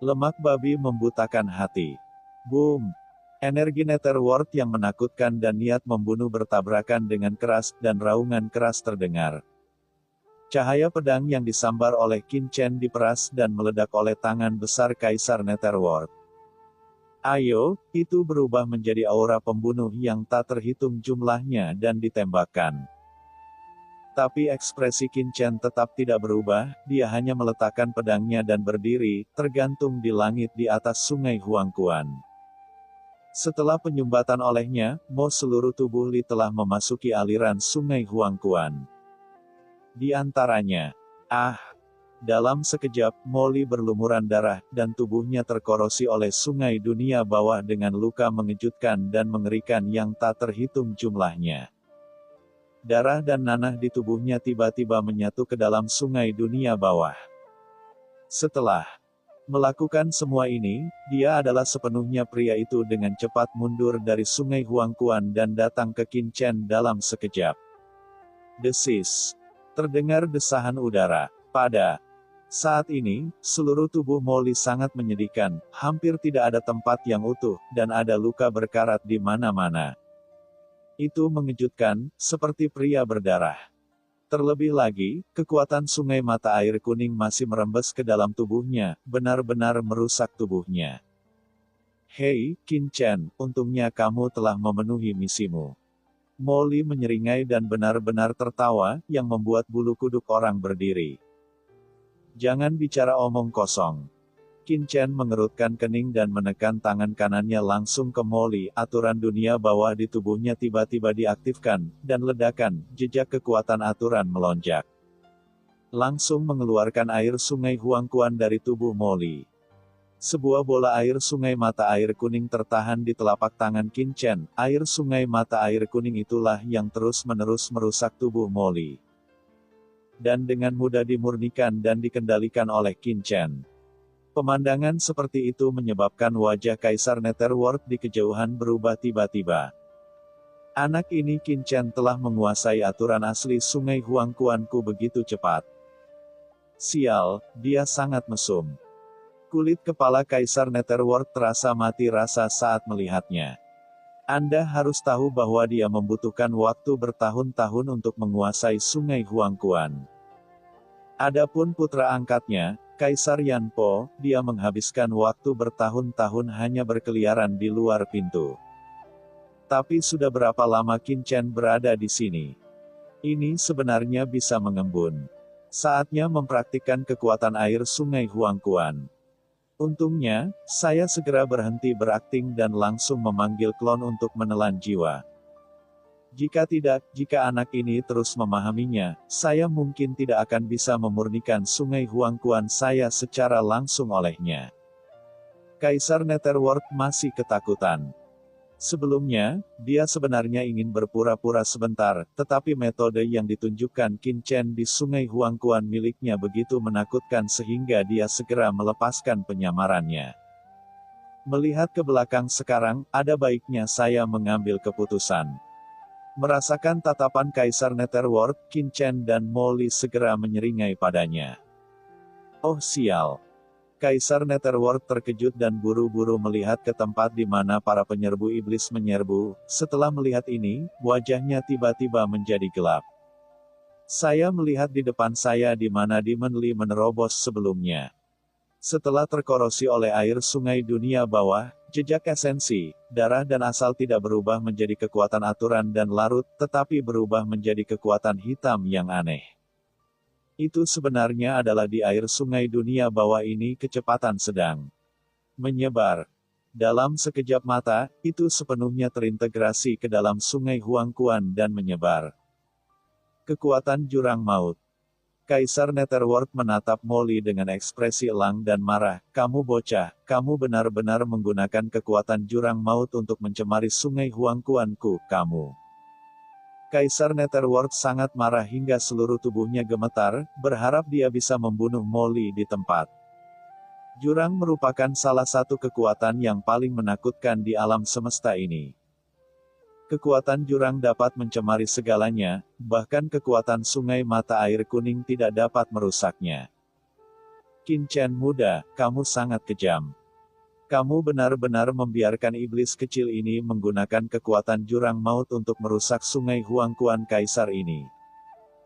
Lemak babi membutakan hati. Boom! Energi Netherworld yang menakutkan dan niat membunuh bertabrakan dengan keras, dan raungan keras terdengar. Cahaya pedang yang disambar oleh Qin Chen diperas dan meledak oleh tangan besar Kaisar Netherworld. Ayo, itu berubah menjadi aura pembunuh yang tak terhitung jumlahnya dan ditembakkan. Tapi ekspresi Qin Chen tetap tidak berubah, dia hanya meletakkan pedangnya dan berdiri, tergantung di langit di atas sungai Huangquan. Setelah penyumbatan olehnya, seluruh tubuh Li telah memasuki aliran sungai Huangquan. Di antaranya, dalam sekejap, Li berlumuran darah, dan tubuhnya terkorosi oleh sungai dunia bawah dengan luka mengejutkan dan mengerikan yang tak terhitung jumlahnya. Darah dan nanah di tubuhnya tiba-tiba menyatu ke dalam sungai dunia bawah. Setelah melakukan semua ini, dia adalah sepenuhnya pria itu dengan cepat mundur dari sungai Huangquan dan datang ke Qin Chen dalam sekejap. Desis. Terdengar desahan udara. Pada saat ini, seluruh tubuh Li sangat menyedihkan, hampir tidak ada tempat yang utuh, dan ada luka berkarat di mana-mana. Itu mengejutkan, seperti pria berdarah. Terlebih lagi, kekuatan sungai mata air kuning masih merembes ke dalam tubuhnya, benar-benar merusak tubuhnya. Hei, Qin Chen, untungnya kamu telah memenuhi misimu. Li menyeringai dan benar-benar tertawa, yang membuat bulu kuduk orang berdiri. Jangan bicara omong kosong. Qin Chen mengerutkan kening dan menekan tangan kanannya langsung ke Li. Aturan dunia bawah di tubuhnya tiba-tiba diaktifkan, dan ledakan, jejak kekuatan aturan melonjak. Langsung mengeluarkan air sungai Huangquan dari tubuh Li. Sebuah bola air sungai mata air kuning tertahan di telapak tangan Qin Chen. Air sungai mata air kuning itulah yang terus-menerus merusak tubuh Li. Dan dengan mudah dimurnikan dan dikendalikan oleh Qin Chen. Pemandangan seperti itu menyebabkan wajah Kaisar Netherworld di kejauhan berubah tiba-tiba. Anak ini Qin Chen telah menguasai aturan asli sungai Huangquanku begitu cepat. Sial, dia sangat mesum. Kulit kepala Kaisar Netherworld terasa mati rasa saat melihatnya. Anda harus tahu bahwa dia membutuhkan waktu bertahun-tahun untuk menguasai sungai Huangquan. Adapun putra angkatnya, Kaisar Yanpo, dia menghabiskan waktu bertahun-tahun hanya berkeliaran di luar pintu. Tapi sudah berapa lama Qin Chen berada di sini? Ini sebenarnya bisa mengembun. Saatnya mempraktikkan kekuatan air sungai Huangquan. Untungnya, saya segera berhenti berakting dan langsung memanggil klon untuk menelan jiwa. Jika tidak, jika anak ini terus memahaminya, saya mungkin tidak akan bisa memurnikan sungai Huangquan saya secara langsung olehnya. Kaisar Netherworld masih ketakutan. Sebelumnya, dia sebenarnya ingin berpura-pura sebentar, tetapi metode yang ditunjukkan Qin Chen di sungai Huangquan miliknya begitu menakutkan sehingga dia segera melepaskan penyamarannya. Melihat ke belakang sekarang, ada baiknya saya mengambil keputusan. Merasakan tatapan Kaisar Netherworld, Qin Chen dan Li segera menyeringai padanya. Oh sial! Kaisar Netherworld terkejut dan buru-buru melihat ke tempat di mana para penyerbu iblis menyerbu. Setelah melihat ini, wajahnya tiba-tiba menjadi gelap. Saya melihat di depan saya di mana Demon Li menerobos sebelumnya. Setelah terkorosi oleh air sungai dunia bawah, jejak esensi, darah dan asal tidak berubah menjadi kekuatan aturan dan larut, tetapi berubah menjadi kekuatan hitam yang aneh. Itu sebenarnya adalah di air sungai dunia bawah ini kecepatan sedang menyebar. Dalam sekejap mata, itu sepenuhnya terintegrasi ke dalam sungai Huangquan dan menyebar. Kekuatan jurang maut. Kaisar Netherworld menatap Li dengan ekspresi elang dan marah. Kamu bocah, kamu benar-benar menggunakan kekuatan jurang maut untuk mencemari sungai Huangquanku, kamu. Kaisar Netherworld sangat marah hingga seluruh tubuhnya gemetar, berharap dia bisa membunuh Li di tempat. Jurang merupakan salah satu kekuatan yang paling menakutkan di alam semesta ini. Kekuatan jurang dapat mencemari segalanya, bahkan kekuatan sungai mata air kuning tidak dapat merusaknya. Qin Chen muda, kamu sangat kejam. Kamu benar-benar membiarkan iblis kecil ini menggunakan kekuatan jurang maut untuk merusak sungai Huangquan Kaisar ini.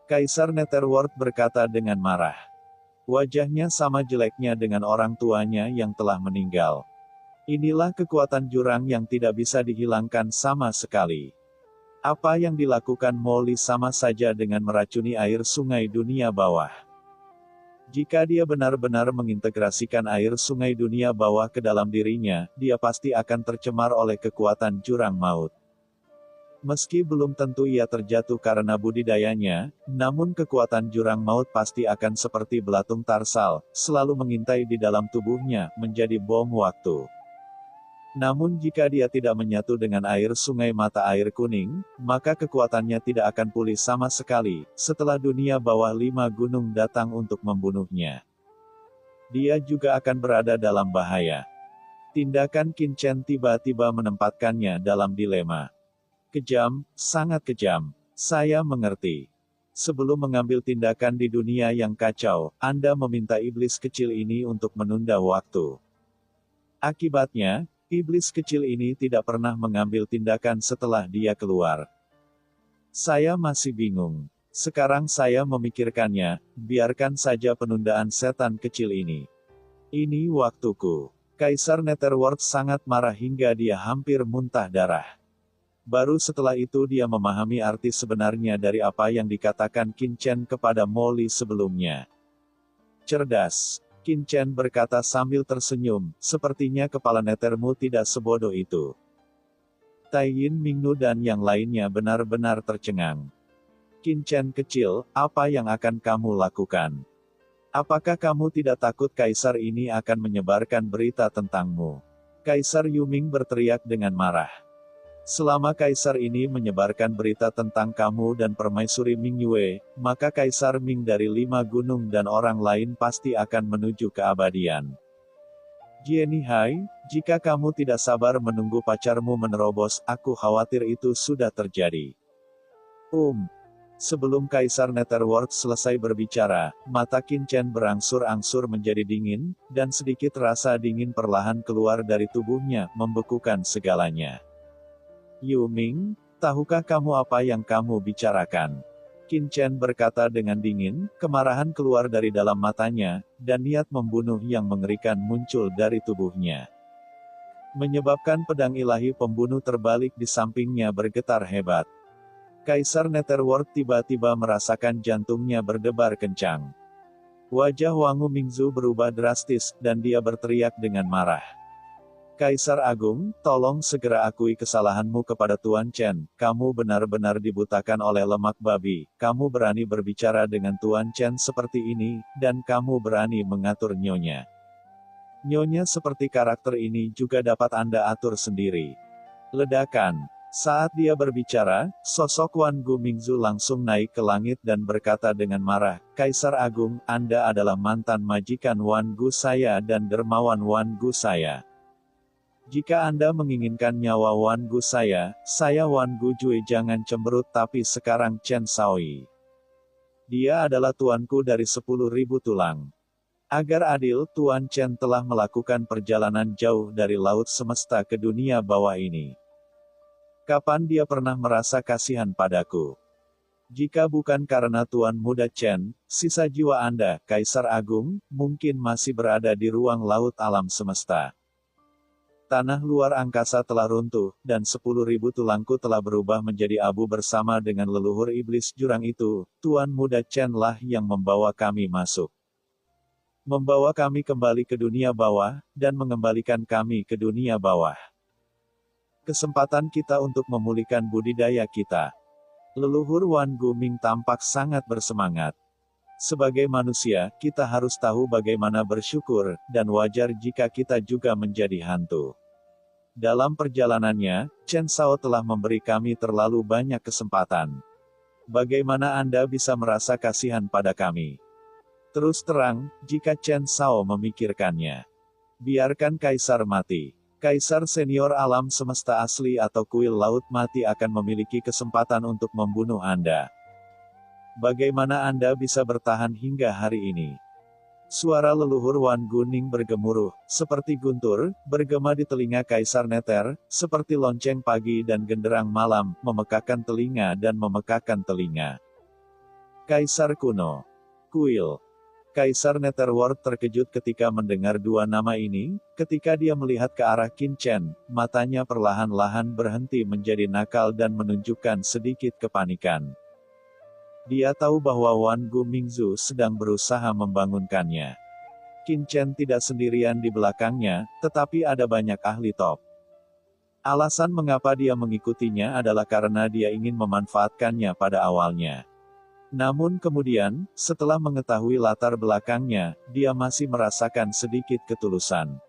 Kaisar Netherworld berkata dengan marah. Wajahnya sama jeleknya dengan orang tuanya yang telah meninggal. Inilah kekuatan jurang yang tidak bisa dihilangkan sama sekali. Apa yang dilakukan Molly sama saja dengan meracuni air sungai dunia bawah. Jika dia benar-benar mengintegrasikan air sungai dunia bawah ke dalam dirinya, dia pasti akan tercemar oleh kekuatan jurang maut. Meski belum tentu ia terjatuh karena budidayanya, namun kekuatan jurang maut pasti akan seperti belatung tarsal, selalu mengintai di dalam tubuhnya, menjadi bom waktu. Namun jika dia tidak menyatu dengan air sungai mata air kuning, maka kekuatannya tidak akan pulih sama sekali, setelah dunia bawah 5 gunung datang untuk membunuhnya. Dia juga akan berada dalam bahaya. Tindakan Qin Chen tiba-tiba menempatkannya dalam dilema. Kejam, sangat kejam. Saya mengerti. Sebelum mengambil tindakan di dunia yang kacau, Anda meminta iblis kecil ini untuk menunda waktu. Akibatnya, iblis kecil ini tidak pernah mengambil tindakan setelah dia keluar. Saya masih bingung. Sekarang saya memikirkannya, biarkan saja penundaan setan kecil ini. Ini waktuku. Kaisar Netherworld sangat marah hingga dia hampir muntah darah. Baru setelah itu dia memahami arti sebenarnya dari apa yang dikatakan Qin Chen kepada Molly sebelumnya. Cerdas. Qin Chen berkata sambil tersenyum, sepertinya kepala Nethermu tidak sebodoh itu. Tai Yin Mingnu dan yang lainnya benar-benar tercengang. Qin Chen kecil, apa yang akan kamu lakukan? Apakah kamu tidak takut kaisar ini akan menyebarkan berita tentangmu? Kaisar Yuming berteriak dengan marah. Selama kaisar ini menyebarkan berita tentang kamu dan permaisuri Ming Yue, maka kaisar Ming dari 5 gunung dan orang lain pasti akan menuju keabadian. Jieni Hai, jika kamu tidak sabar menunggu pacarmu menerobos, aku khawatir itu sudah terjadi. Sebelum Kaisar Netherworld selesai berbicara, mata Qin Chen berangsur-angsur menjadi dingin, dan sedikit rasa dingin perlahan keluar dari tubuhnya, membekukan segalanya. Yuming, tahukah kamu apa yang kamu bicarakan? Qin Chen berkata dengan dingin, kemarahan keluar dari dalam matanya, dan niat membunuh yang mengerikan muncul dari tubuhnya. Menyebabkan pedang ilahi pembunuh terbalik di sampingnya bergetar hebat. Kaisar Netherworld tiba-tiba merasakan jantungnya berdebar kencang. Wajah Wangu Mingzu berubah drastis, dan dia berteriak dengan marah. Kaisar Agung, tolong segera akui kesalahanmu kepada Tuan Chen, kamu benar-benar dibutakan oleh lemak babi, kamu berani berbicara dengan Tuan Chen seperti ini, dan kamu berani mengatur nyonya. Nyonya seperti karakter ini juga dapat Anda atur sendiri. Ledakan. Saat dia berbicara, sosok Wan Gu Mingzu langsung naik ke langit dan berkata dengan marah, Kaisar Agung, Anda adalah mantan majikan Wan Gu saya dan dermawan Wan Gu saya. Jika Anda menginginkan nyawa Wan Gu saya Wan Gu Jue jangan cemberut tapi sekarang Chen Shaoi. Dia adalah tuanku dari 10.000 tulang. Agar adil, Tuan Chen telah melakukan perjalanan jauh dari laut semesta ke dunia bawah ini. Kapan dia pernah merasa kasihan padaku? Jika bukan karena Tuan Muda Chen, sisa jiwa Anda, Kaisar Agung, mungkin masih berada di ruang laut alam semesta. Tanah luar angkasa telah runtuh, dan 10.000 tulangku telah berubah menjadi abu bersama dengan leluhur iblis jurang itu. Tuan Muda Chen lah yang membawa kami masuk. Membawa kami kembali ke dunia bawah, dan mengembalikan kami ke dunia bawah. Kesempatan kita untuk memulihkan budidaya kita. Leluhur Wan Gu Ming tampak sangat bersemangat. Sebagai manusia, kita harus tahu bagaimana bersyukur, dan wajar jika kita juga menjadi hantu. Dalam perjalanannya, Chen Shao telah memberi kami terlalu banyak kesempatan. Bagaimana Anda bisa merasa kasihan pada kami? Terus terang, jika Chen Shao memikirkannya. Biarkan Kaisar mati. Kaisar senior alam semesta asli atau kuil laut mati akan memiliki kesempatan untuk membunuh Anda. Bagaimana Anda bisa bertahan hingga hari ini? Suara leluhur Wan Guning bergemuruh, seperti guntur, bergema di telinga Kaisar Nether, seperti lonceng pagi dan genderang malam, memekakan telinga dan memekakan telinga. Kaisar kuno. Kuil. Kaisar Netherworld terkejut ketika mendengar dua nama ini, ketika dia melihat ke arah Qin Chen, matanya perlahan-lahan berhenti menjadi nakal dan menunjukkan sedikit kepanikan. Dia tahu bahwa Wan Gumingzu sedang berusaha membangunkannya. Qin Chen tidak sendirian di belakangnya, tetapi ada banyak ahli top. Alasan mengapa dia mengikutinya adalah karena dia ingin memanfaatkannya pada awalnya. Namun kemudian, setelah mengetahui latar belakangnya, dia masih merasakan sedikit ketulusan.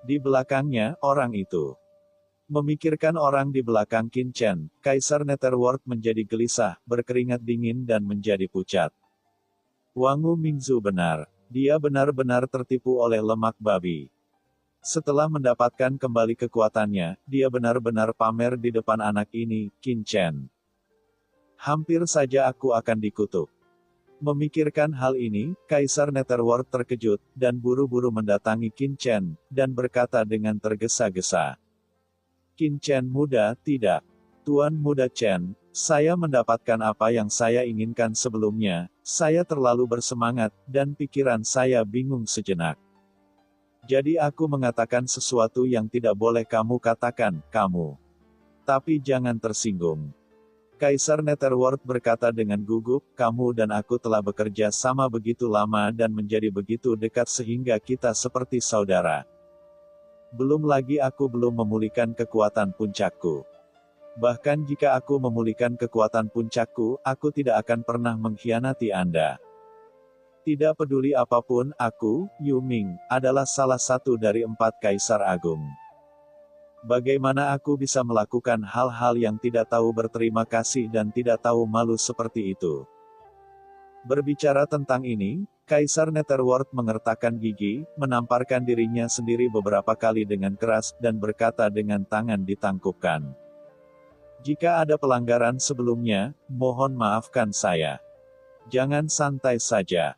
Di belakangnya, orang itu. Memikirkan orang di belakang Qin Chen, Kaisar Netherworld menjadi gelisah, berkeringat dingin dan menjadi pucat. Wangu Mingzu benar. Dia benar-benar tertipu oleh lemak babi. Setelah mendapatkan kembali kekuatannya, dia benar-benar pamer di depan anak ini, Qin Chen. Hampir saja aku akan dikutuk. Memikirkan hal ini, Kaisar Netherworld terkejut, dan buru-buru mendatangi Qin Chen, dan berkata dengan tergesa-gesa. Qin Chen muda, tidak. Tuan muda Chen, saya mendapatkan apa yang saya inginkan sebelumnya, saya terlalu bersemangat, dan pikiran saya bingung sejenak. Jadi aku mengatakan sesuatu yang tidak boleh kamu katakan, kamu. Tapi jangan tersinggung. Kaisar Netherworld berkata dengan gugup, kamu dan aku telah bekerja sama begitu lama dan menjadi begitu dekat sehingga kita seperti saudara. Belum lagi aku belum memulihkan kekuatan puncakku. Bahkan jika aku memulihkan kekuatan puncakku, aku tidak akan pernah mengkhianati Anda. Tidak peduli apapun, aku, Yu Ming, adalah salah satu dari 4 Kaisar Agung. Bagaimana aku bisa melakukan hal-hal yang tidak tahu berterima kasih dan tidak tahu malu seperti itu? Berbicara tentang ini, Kaisar Netherworld mengertakkan gigi, menamparkan dirinya sendiri beberapa kali dengan keras, dan berkata dengan tangan ditangkupkan. Jika ada pelanggaran sebelumnya, mohon maafkan saya. Jangan santai saja.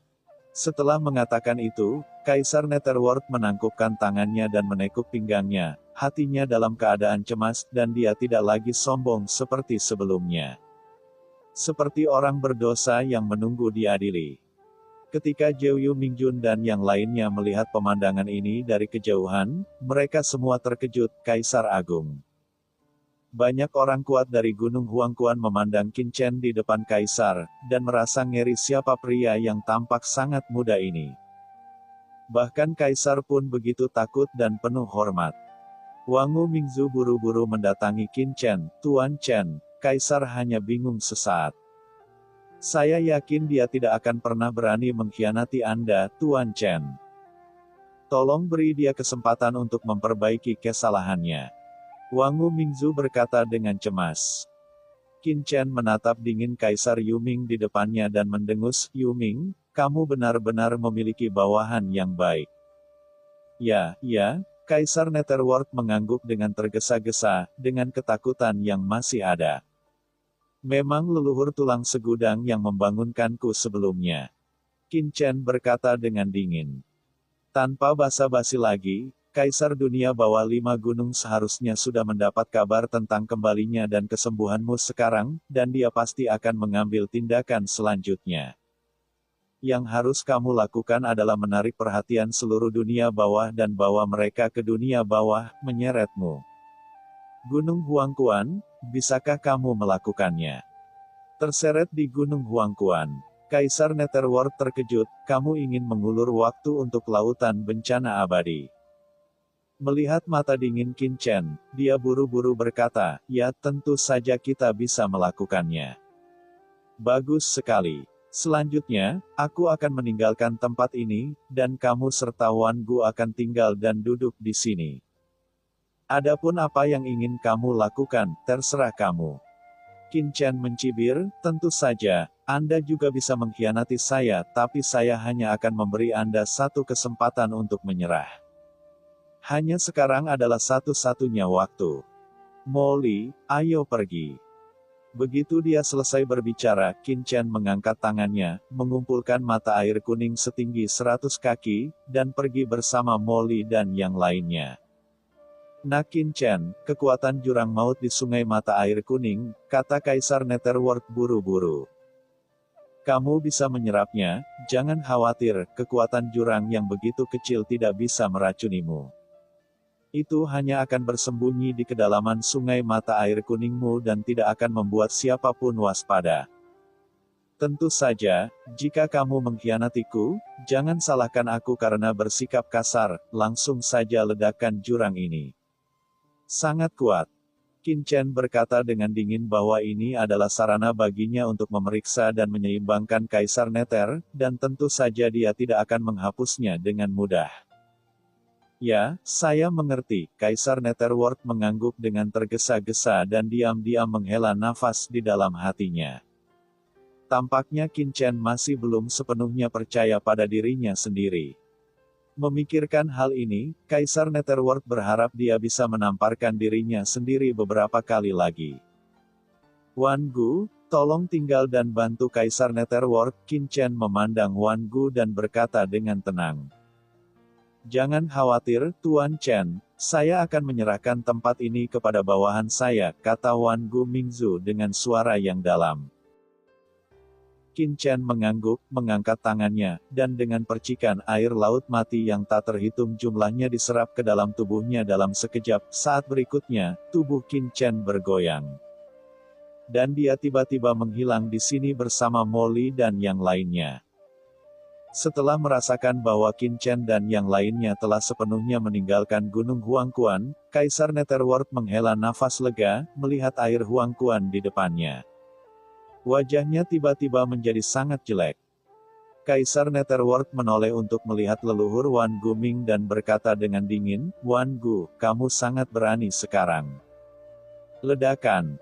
Setelah mengatakan itu, Kaisar Netherworld menangkupkan tangannya dan menekuk pinggangnya, hatinya dalam keadaan cemas, dan dia tidak lagi sombong seperti sebelumnya. Seperti orang berdosa yang menunggu diadili. Ketika Jeu Mingjun dan yang lainnya melihat pemandangan ini dari kejauhan, mereka semua terkejut, Kaisar Agung. Banyak orang kuat dari Gunung Huangquan memandang Qin Chen di depan Kaisar, dan merasa ngeri siapa pria yang tampak sangat muda ini. Bahkan Kaisar pun begitu takut dan penuh hormat. Wangu Mingzu buru-buru mendatangi Qin Chen, Tuan Chen, Kaisar hanya bingung sesaat. Saya yakin dia tidak akan pernah berani mengkhianati Anda, Tuan Chen. Tolong beri dia kesempatan untuk memperbaiki kesalahannya. Wangu Mingzu berkata dengan cemas. Qin Chen menatap dingin Kaisar Yu Ming di depannya dan mendengus, Yu Ming, kamu benar-benar memiliki bawahan yang baik. Ya, Kaisar Netherworld mengangguk dengan tergesa-gesa, dengan ketakutan yang masih ada. Memang leluhur tulang segudang yang membangunkanku sebelumnya. Qin Chen berkata dengan dingin. Tanpa basa-basi lagi, Kaisar Dunia Bawah 5 Gunung seharusnya sudah mendapat kabar tentang kembalinya dan kesembuhanmu sekarang, dan dia pasti akan mengambil tindakan selanjutnya. Yang harus kamu lakukan adalah menarik perhatian seluruh dunia bawah dan bawa mereka ke dunia bawah, menyeretmu. Gunung Huangquan, bisakah kamu melakukannya? Terseret di Gunung Huangquan, Kaisar Netherworld terkejut, kamu ingin mengulur waktu untuk lautan bencana abadi. Melihat mata dingin Qin Chen, dia buru-buru berkata, ya tentu saja kita bisa melakukannya. Bagus sekali. Selanjutnya, aku akan meninggalkan tempat ini, dan kamu serta Wan Gu akan tinggal dan duduk di sini. Adapun apa yang ingin kamu lakukan, terserah kamu. Qin Chen mencibir, tentu saja, Anda juga bisa mengkhianati saya, tapi saya hanya akan memberi Anda satu kesempatan untuk menyerah. Hanya sekarang adalah satu-satunya waktu. Molly, ayo pergi. Begitu dia selesai berbicara, Qin Chen mengangkat tangannya, mengumpulkan mata air kuning setinggi 100 kaki, dan pergi bersama Molly dan yang lainnya. Nah Qin Chen, kekuatan jurang maut di sungai mata air kuning, kata Kaisar Netherworld buru-buru. Kamu bisa menyerapnya, jangan khawatir, kekuatan jurang yang begitu kecil tidak bisa meracunimu. Itu hanya akan bersembunyi di kedalaman sungai mata air kuningmu dan tidak akan membuat siapapun waspada. Tentu saja, jika kamu mengkhianatiku, jangan salahkan aku karena bersikap kasar, langsung saja ledakan jurang ini. Sangat kuat. Qin Chen berkata dengan dingin bahwa ini adalah sarana baginya untuk memeriksa dan menyeimbangkan Kaisar Nether, dan tentu saja dia tidak akan menghapusnya dengan mudah. Ya, saya mengerti, Kaisar Netherworld mengangguk dengan tergesa-gesa dan diam-diam menghela nafas di dalam hatinya. Tampaknya Qin Chen masih belum sepenuhnya percaya pada dirinya sendiri. Memikirkan hal ini, Kaisar Netherworld berharap dia bisa menamparkan dirinya sendiri beberapa kali lagi. Wan Gu, tolong tinggal dan bantu Kaisar Netherworld. Qin Chen memandang Wan Gu dan berkata dengan tenang. Jangan khawatir, Tuan Chen, saya akan menyerahkan tempat ini kepada bawahan saya, kata Wan Gu Mingzu dengan suara yang dalam. Qin Chen mengangguk, mengangkat tangannya, dan dengan percikan air laut mati yang tak terhitung jumlahnya diserap ke dalam tubuhnya dalam sekejap. Saat berikutnya, tubuh Qin Chen bergoyang. Dan dia tiba-tiba menghilang di sini bersama Molly dan yang lainnya. Setelah merasakan bahwa Qin Chen dan yang lainnya telah sepenuhnya meninggalkan Gunung Huangquan, Kaisar Netherworld menghela nafas lega, melihat air Huangquan di depannya. Wajahnya tiba-tiba menjadi sangat jelek. Kaisar Netherworld menoleh untuk melihat leluhur Wan Gu Ming dan berkata dengan dingin, Wan Gu, kamu sangat berani sekarang. Ledakan.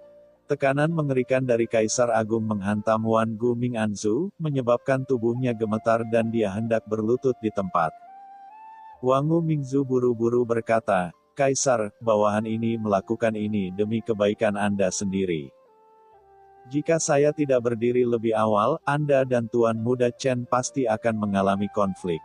Tekanan mengerikan dari Kaisar Agung menghantam Wan Gu Ming Anzu, menyebabkan tubuhnya gemetar dan dia hendak berlutut di tempat. Wang Gu Mingzu buru-buru berkata, Kaisar, bawahan ini melakukan ini demi kebaikan Anda sendiri. Jika saya tidak berdiri lebih awal, Anda dan Tuan Muda Chen pasti akan mengalami konflik.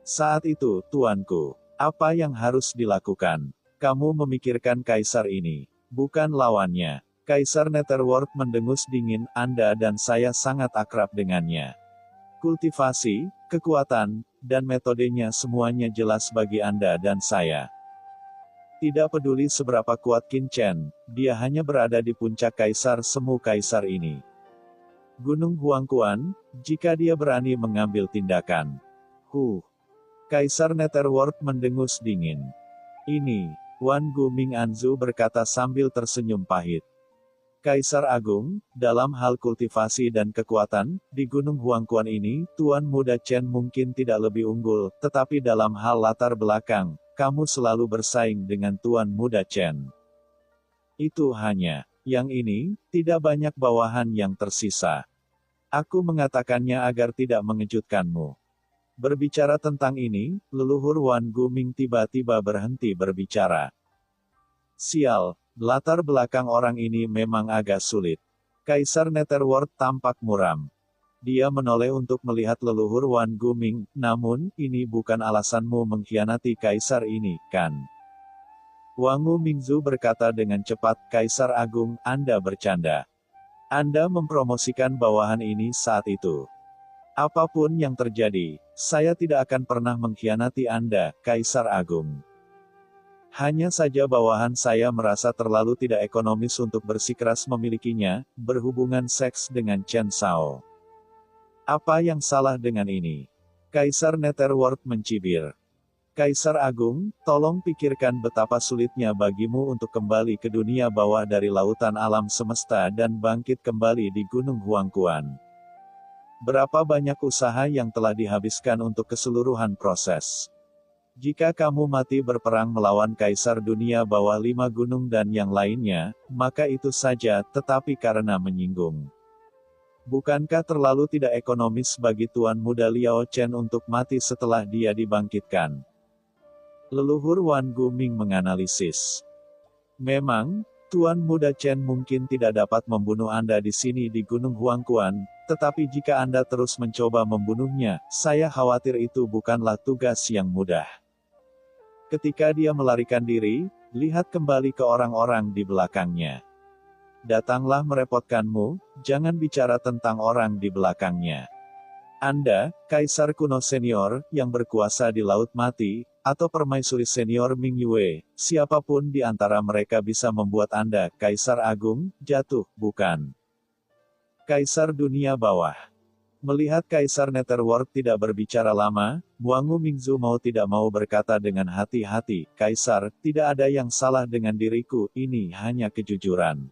Saat itu, Tuanku, apa yang harus dilakukan? Kamu memikirkan Kaisar ini, bukan lawannya. Kaisar Netherworld mendengus dingin, Anda dan saya sangat akrab dengannya. Kultivasi, kekuatan, dan metodenya semuanya jelas bagi Anda dan saya. Tidak peduli seberapa kuat Qin Chen, dia hanya berada di puncak Kaisar Semu Kaisar ini. Gunung Huangquan, jika dia berani mengambil tindakan. Kaisar Netherworld mendengus dingin. Ini, Wan Gu Ming Anzu berkata sambil tersenyum pahit. Kaisar Agung, dalam hal kultivasi dan kekuatan, di Gunung Huangquan ini, Tuan Muda Chen mungkin tidak lebih unggul, tetapi dalam hal latar belakang, kamu selalu bersaing dengan Tuan Muda Chen. Itu hanya, yang ini, tidak banyak bawahan yang tersisa. Aku mengatakannya agar tidak mengejutkanmu. Berbicara tentang ini, leluhur Wan Gu Ming tiba-tiba berhenti berbicara. Sial. Latar belakang orang ini memang agak sulit. Kaisar Netherworld tampak muram. Dia menoleh untuk melihat leluhur Wan Gu Ming, namun, ini bukan alasanmu mengkhianati Kaisar ini, kan? Wang Gu Mingzu berkata dengan cepat, Kaisar Agung, Anda bercanda. Anda mempromosikan bawahan ini saat itu. Apapun yang terjadi, saya tidak akan pernah mengkhianati Anda, Kaisar Agung. Hanya saja bawahan saya merasa terlalu tidak ekonomis untuk bersikeras memilikinya, berhubungan seks dengan Chen Shao. Apa yang salah dengan ini? Kaisar Netherworld mencibir. Kaisar Agung, tolong pikirkan betapa sulitnya bagimu untuk kembali ke dunia bawah dari lautan alam semesta dan bangkit kembali di Gunung Huangquan. Berapa banyak usaha yang telah dihabiskan untuk keseluruhan proses. Jika kamu mati berperang melawan Kaisar Dunia bawah 5 gunung dan yang lainnya, maka itu saja, tetapi karena menyinggung. Bukankah terlalu tidak ekonomis bagi Tuan Muda Liao Chen untuk mati setelah dia dibangkitkan? Leluhur Wan Gu Ming menganalisis. Memang, Tuan Muda Chen mungkin tidak dapat membunuh Anda di sini di Gunung Huangquan, tetapi jika Anda terus mencoba membunuhnya, saya khawatir itu bukanlah tugas yang mudah. Ketika dia melarikan diri, lihat kembali ke orang-orang di belakangnya. Datanglah merepotkanmu, jangan bicara tentang orang di belakangnya. Anda, Kaisar kuno senior, yang berkuasa di Laut Mati, atau permaisuri senior Ming Yue, siapapun di antara mereka bisa membuat Anda, Kaisar Agung, jatuh, bukan? Kaisar dunia bawah. Melihat Kaisar Netherworld tidak berbicara lama, Wangu Mingzu mau tidak mau berkata dengan hati-hati, Kaisar, tidak ada yang salah dengan diriku, ini hanya kejujuran.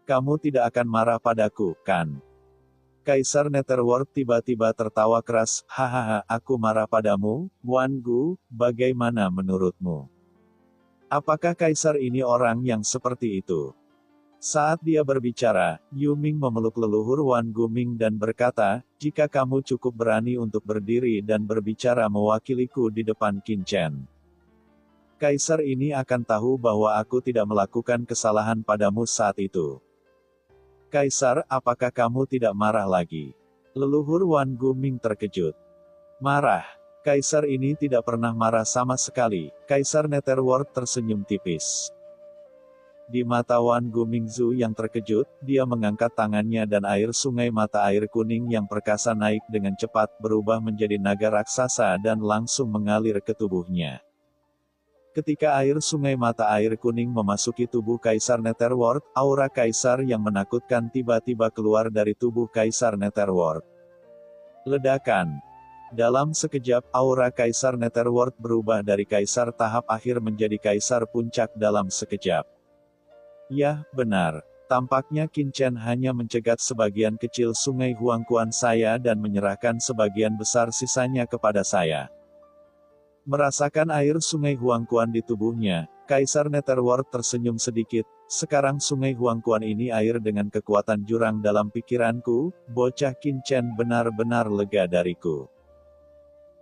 Kamu tidak akan marah padaku, kan? Kaisar Netherworld tiba-tiba tertawa keras, hahaha, aku marah padamu, Wan Gu, bagaimana menurutmu? Apakah Kaisar ini orang yang seperti itu? Saat dia berbicara, Yu Ming memeluk leluhur Wan Gu Ming dan berkata, jika kamu cukup berani untuk berdiri dan berbicara mewakiliku di depan Qin Chen, Kaisar ini akan tahu bahwa aku tidak melakukan kesalahan padamu saat itu. Kaisar, apakah kamu tidak marah lagi? Leluhur Wan Gu Ming terkejut. Marah. Kaisar ini tidak pernah marah sama sekali. Kaisar Netherworld tersenyum tipis. Di mata Wan Gu Mingzu yang terkejut, dia mengangkat tangannya dan air sungai mata air kuning yang perkasa naik dengan cepat berubah menjadi naga raksasa dan langsung mengalir ke tubuhnya. Ketika air sungai mata air kuning memasuki tubuh Kaisar Netherworld, aura Kaisar yang menakutkan tiba-tiba keluar dari tubuh Kaisar Netherworld. Ledakan. Dalam sekejap, aura Kaisar Netherworld berubah dari Kaisar tahap akhir menjadi Kaisar puncak dalam sekejap. Yah, benar. Tampaknya Qin Chen hanya mencegat sebagian kecil sungai Huangquan saya dan menyerahkan sebagian besar sisanya kepada saya. Merasakan air sungai Huangquan di tubuhnya, Kaisar Netherworld tersenyum sedikit, sekarang sungai Huangquan ini air dengan kekuatan jurang dalam pikiranku, bocah Qin Chen benar-benar lega dariku.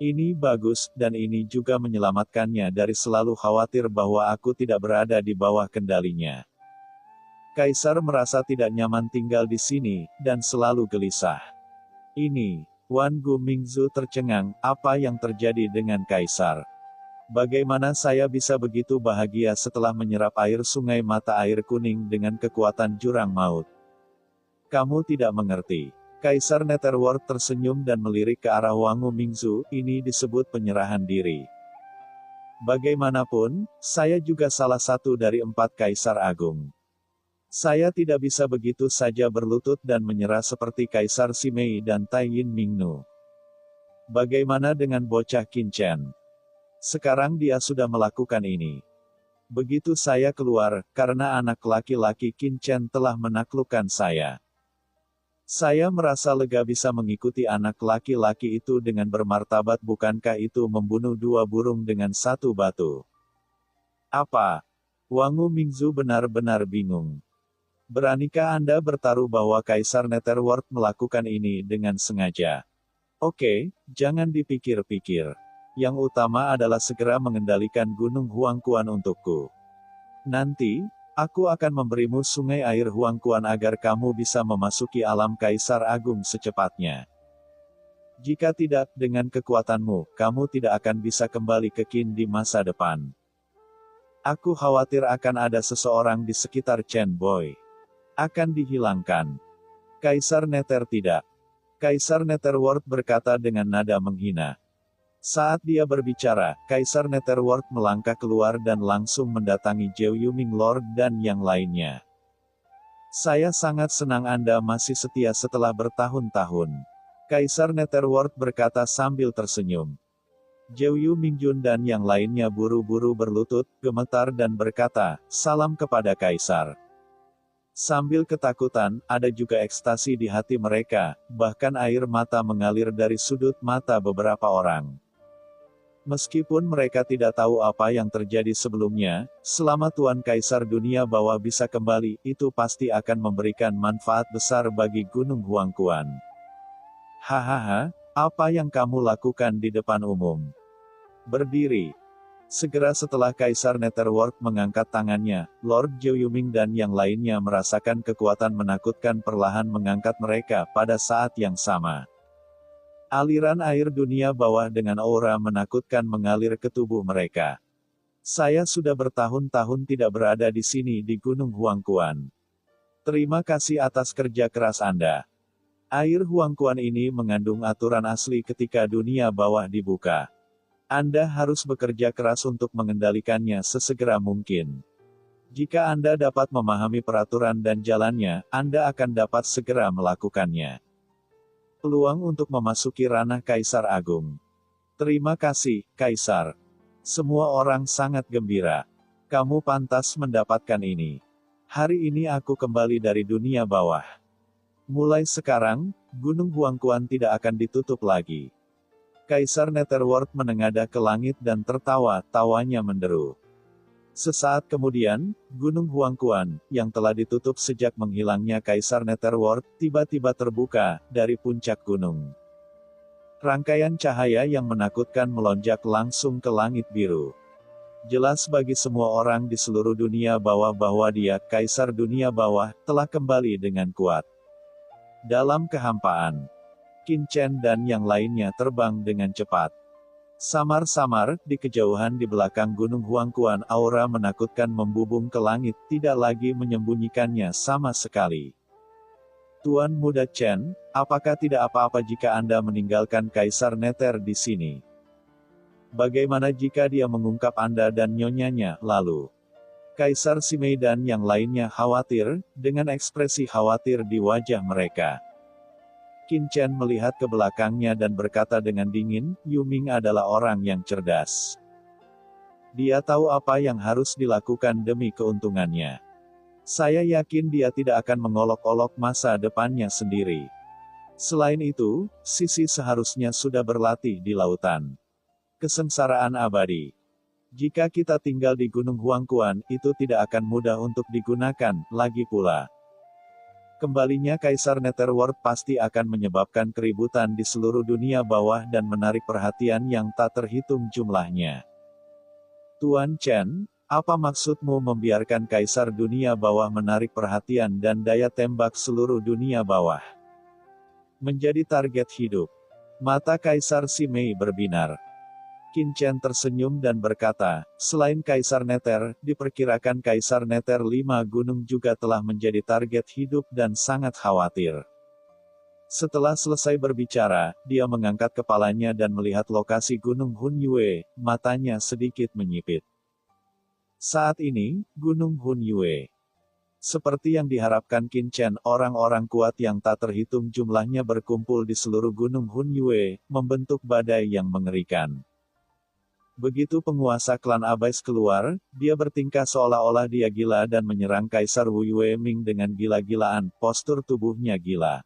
Ini bagus, dan ini juga menyelamatkannya dari selalu khawatir bahwa aku tidak berada di bawah kendalinya. Kaisar merasa tidak nyaman tinggal di sini, dan selalu gelisah. Ini, Wan Gu Mingzu tercengang, apa yang terjadi dengan Kaisar? Bagaimana saya bisa begitu bahagia setelah menyerap air sungai mata air kuning dengan kekuatan jurang maut? Kamu tidak mengerti. Kaisar Netherworld tersenyum dan melirik ke arah Wangu Mingzu, ini disebut penyerahan diri. Bagaimanapun, saya juga salah satu dari 4 Kaisar Agung. Saya tidak bisa begitu saja berlutut dan menyerah seperti Kaisar Simei dan Tai Yin Mingnu. Bagaimana dengan bocah Qin Chen? Sekarang dia sudah melakukan ini. Begitu saya keluar, karena anak laki-laki Qin Chen telah menaklukkan saya. Saya merasa lega bisa mengikuti anak laki-laki itu dengan bermartabat, bukankah itu membunuh 2 burung dengan 1 batu? Apa? Wangu Mingzu benar-benar bingung. Beranikah Anda bertaruh bahwa Kaisar Netherworld melakukan ini dengan sengaja? Oke, jangan dipikir-pikir. Yang utama adalah segera mengendalikan Gunung Huangquan untukku. Nanti, aku akan memberimu sungai air Huangquan agar kamu bisa memasuki alam Kaisar Agung secepatnya. Jika tidak, dengan kekuatanmu, kamu tidak akan bisa kembali ke Qin di masa depan. Aku khawatir akan ada seseorang di sekitar Chen Boy. Akan dihilangkan. Kaisar Nether tidak. Kaisar Netherworld berkata dengan nada menghina. Saat dia berbicara, Kaisar Netherworld melangkah keluar dan langsung mendatangi Zhou Yuming Lord dan yang lainnya. Saya sangat senang Anda masih setia setelah bertahun-tahun. Kaisar Netherworld berkata sambil tersenyum. Zhou Yumingjun dan yang lainnya buru-buru berlutut, gemetar dan berkata, salam kepada Kaisar. Sambil ketakutan, ada juga ekstasi di hati mereka, bahkan air mata mengalir dari sudut mata beberapa orang. Meskipun mereka tidak tahu apa yang terjadi sebelumnya, selama Tuan Kaisar dunia bawah bisa kembali, itu pasti akan memberikan manfaat besar bagi Gunung Huangquan. Hahaha, apa yang kamu lakukan di depan umum? Berdiri. Segera setelah Kaisar Netherworld mengangkat tangannya, Lord Zhou Yuming dan yang lainnya merasakan kekuatan menakutkan perlahan mengangkat mereka pada saat yang sama. Aliran air dunia bawah dengan aura menakutkan mengalir ke tubuh mereka. Saya sudah bertahun-tahun tidak berada di sini di Gunung Huangquan. Terima kasih atas kerja keras Anda. Air Huangquan ini mengandung aturan asli ketika dunia bawah dibuka. Anda harus bekerja keras untuk mengendalikannya sesegera mungkin. Jika Anda dapat memahami peraturan dan jalannya, Anda akan dapat segera melakukannya. Peluang untuk memasuki ranah Kaisar Agung. Terima kasih, Kaisar. Semua orang sangat gembira. Kamu pantas mendapatkan ini. Hari ini aku kembali dari dunia bawah. Mulai sekarang, Gunung Huangquan tidak akan ditutup lagi. Kaisar Netherworld menengadah ke langit dan tertawa, tawanya menderu. Sesaat kemudian, Gunung Huangquan, yang telah ditutup sejak menghilangnya Kaisar Netherworld, tiba-tiba terbuka dari puncak gunung. Rangkaian cahaya yang menakutkan melonjak langsung ke langit biru. Jelas bagi semua orang di seluruh dunia bawah bahwa dia, Kaisar dunia bawah, telah kembali dengan kuat. Dalam kehampaan, Qin Chen dan yang lainnya terbang dengan cepat. Samar-samar, di kejauhan di belakang Gunung Huangquan, aura menakutkan membubung ke langit, tidak lagi menyembunyikannya sama sekali. Tuan Muda Chen, apakah tidak apa-apa jika Anda meninggalkan Kaisar Nether di sini? Bagaimana jika dia mengungkap Anda dan nyonyanya, lalu? Kaisar Simei dan yang lainnya khawatir, dengan ekspresi khawatir di wajah mereka. Qin Chen melihat ke belakangnya dan berkata dengan dingin, Yuming adalah orang yang cerdas. Dia tahu apa yang harus dilakukan demi keuntungannya. Saya yakin dia tidak akan mengolok-olok masa depannya sendiri. Selain itu, Sisi seharusnya sudah berlatih di lautan. Kesengsaraan abadi. Jika kita tinggal di Gunung Huangquan, itu tidak akan mudah untuk digunakan, lagi pula. Kembalinya Kaisar Netherworld pasti akan menyebabkan keributan di seluruh dunia bawah dan menarik perhatian yang tak terhitung jumlahnya. Tuan Chen, apa maksudmu membiarkan Kaisar dunia bawah menarik perhatian dan daya tembak seluruh dunia bawah? Menjadi target hidup. Mata Kaisar Simei berbinar. Qin Chen tersenyum dan berkata, selain Kaisar Nether, diperkirakan Kaisar Nether 5 gunung juga telah menjadi target hidup dan sangat khawatir. Setelah selesai berbicara, dia mengangkat kepalanya dan melihat lokasi Gunung Hunyue, matanya sedikit menyipit. Saat ini, Gunung Hunyue. Seperti yang diharapkan Qin Chen, orang-orang kuat yang tak terhitung jumlahnya berkumpul di seluruh Gunung Hunyue, membentuk badai yang mengerikan. Begitu penguasa klan Abais keluar, dia bertingkah seolah-olah dia gila dan menyerang Kaisar Wu Yueming dengan gila-gilaan, postur tubuhnya gila.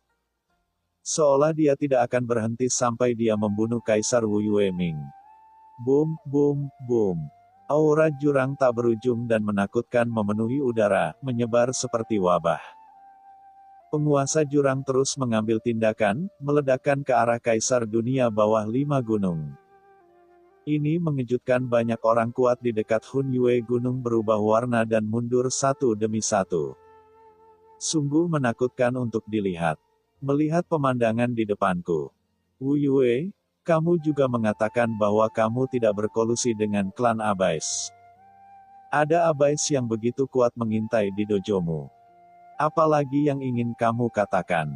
Seolah dia tidak akan berhenti sampai dia membunuh Kaisar Wu Yueming. Boom, boom, boom. Aura jurang tak berujung dan menakutkan memenuhi udara, menyebar seperti wabah. Penguasa jurang terus mengambil tindakan, meledakkan ke arah Kaisar dunia bawah 5 gunung. Ini mengejutkan banyak orang kuat di dekat Hunyue. Gunung berubah warna dan mundur satu demi satu. Sungguh menakutkan untuk dilihat. Melihat pemandangan di depanku. Wu Yue, kamu juga mengatakan bahwa kamu tidak berkolusi dengan klan Abais. Ada Abais yang begitu kuat mengintai di dojomu. Apalagi yang ingin kamu katakan?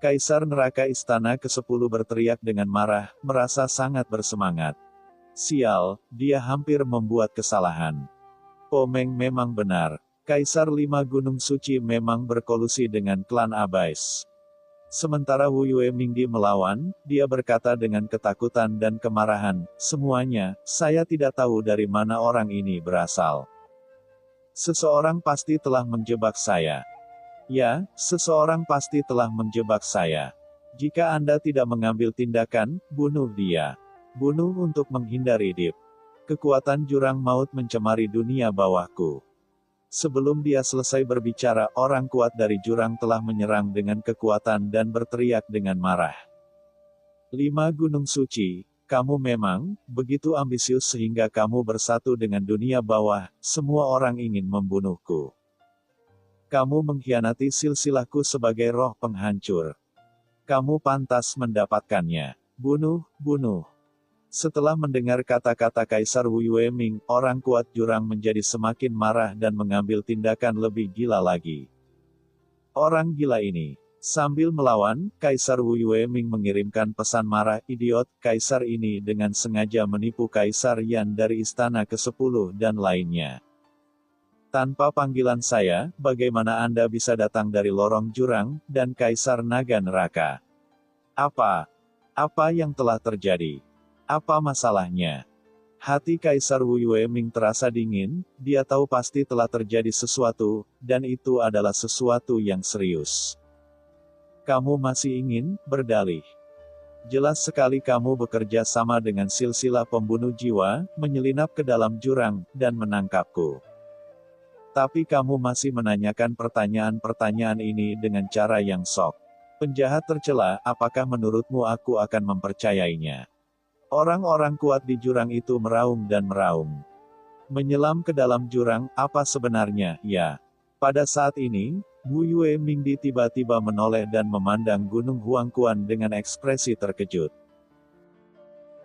Kaisar neraka istana ke-10 berteriak dengan marah, merasa sangat bersemangat. Sial, dia hampir membuat kesalahan. Pomeng memang benar. Kaisar 5 Gunung Suci memang berkolusi dengan klan Abais. Sementara Wu Yueming melawan, dia berkata dengan ketakutan dan kemarahan, semuanya, saya tidak tahu dari mana orang ini berasal. Seseorang pasti telah menjebak saya. Ya, seseorang pasti telah menjebak saya. Jika Anda tidak mengambil tindakan, bunuh dia. Bunuh untuk menghindari dip. Kekuatan jurang maut mencemari dunia bawahku. Sebelum dia selesai berbicara, orang kuat dari jurang telah menyerang dengan kekuatan dan berteriak dengan marah. 5 Gunung Suci, Kamu memang begitu ambisius sehingga kamu bersatu dengan dunia bawah, semua orang ingin membunuhku. Kamu mengkhianati silsilahku sebagai roh penghancur. Kamu pantas mendapatkannya. Bunuh, bunuh. Setelah mendengar kata-kata Kaisar Wu Yueming, orang kuat jurang menjadi semakin marah dan mengambil tindakan lebih gila lagi. Orang gila ini. Sambil melawan, Kaisar Wu Yueming mengirimkan pesan marah, idiot, Kaisar ini dengan sengaja menipu Kaisar Yan dari Istana ke-10 dan lainnya. Tanpa panggilan saya, bagaimana Anda bisa datang dari lorong jurang, dan Kaisar Naga Neraka? Apa yang telah terjadi? Apa masalahnya? Hati Kaisar Wu Yueming terasa dingin, dia tahu pasti telah terjadi sesuatu, dan itu adalah sesuatu yang serius. Kamu masih ingin berdalih? Jelas sekali kamu bekerja sama dengan silsilah pembunuh jiwa, menyelinap ke dalam jurang, dan menangkapku. Tapi kamu masih menanyakan pertanyaan-pertanyaan ini dengan cara yang sok. Penjahat tercela, apakah menurutmu aku akan mempercayainya? Orang-orang kuat di jurang itu meraung dan meraung. Menyelam ke dalam jurang, apa sebenarnya, ya? Pada saat ini, Wu Yueming tiba-tiba menoleh dan memandang Gunung Huangquan dengan ekspresi terkejut.